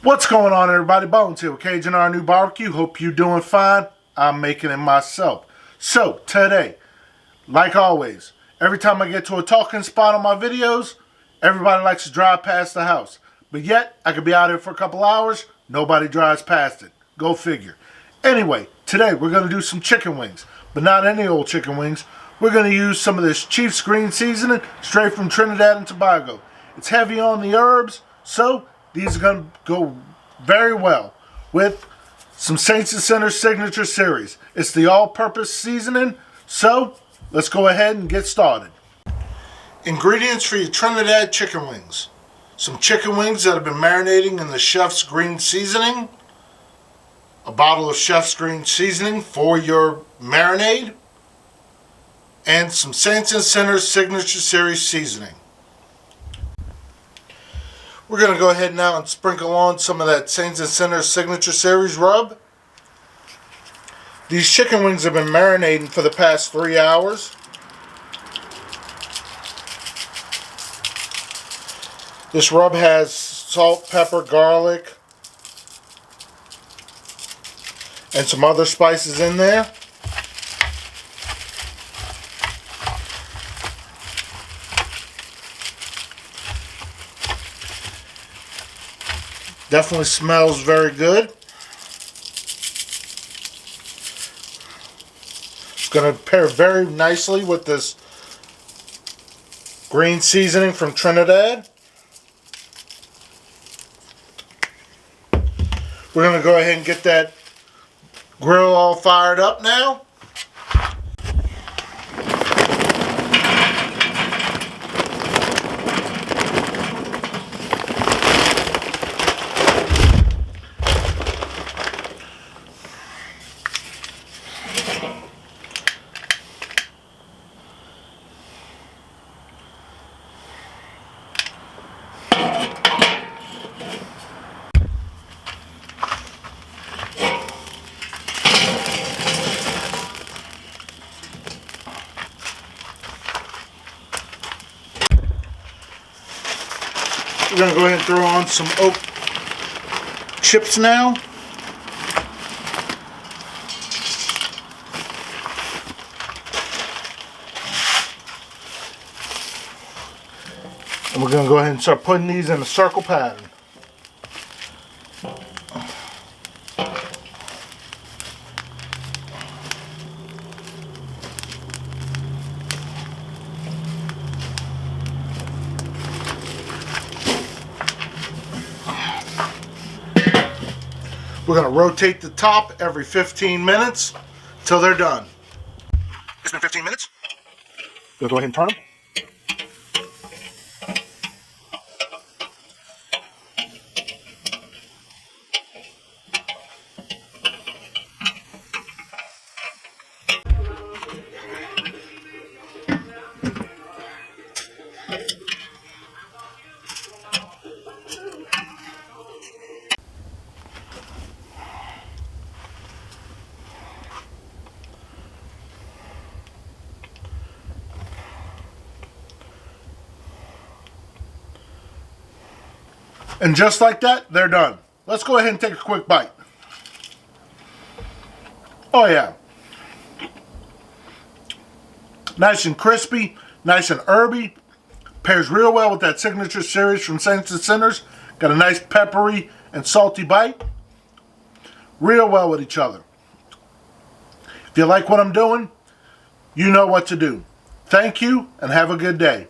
What's going on, everybody? Bones here with CAJUNRNEWBBQ. Hope you're doing fine. I'm making it myself. So today, like always, every time I get to a talking spot on my videos, everybody likes to drive past the house. But yet, I could be out here for a couple hours, nobody drives past it. Go figure. Anyway, today we're going to do some chicken wings, but not any old chicken wings. We're going to use some of this Chief's green seasoning straight from Trinidad and Tobago. It's heavy on the herbs, so these are going to go very well with some Saints and Sinners Signature Series. It's the all-purpose seasoning, so let's go ahead and get started. Ingredients for your Trinidad chicken wings. Some chicken wings that have been marinating in the Chef's Green Seasoning. A bottle of Chef's Green Seasoning for your marinade. And some Saints and Sinners Signature Series Seasoning. We're going to go ahead now and sprinkle on some of that Saints and Sinners Signature Series rub. These chicken wings have been marinating for the past 3 hours. This rub has salt, pepper, garlic, and some other spices in there. Definitely smells very good. It's going to pair very nicely with this green seasoning from Trinidad. We're going to go ahead and get that grill all fired up now. We're going to go ahead and throw on some oak chips now. And we're going to go ahead and start putting these in a circle pattern. We're going to rotate the top every 15 minutes until they're done. It's been 15 minutes. We'll go ahead and turn them. And just like that, they're done. Let's go ahead and take a quick bite. Oh yeah. Nice and crispy, nice and herby. Pairs real well with that Signature Series from Saints and Sinners. Got a nice peppery and salty bite. Real well with each other. If you like what I'm doing, you know what to do. Thank you and have a good day.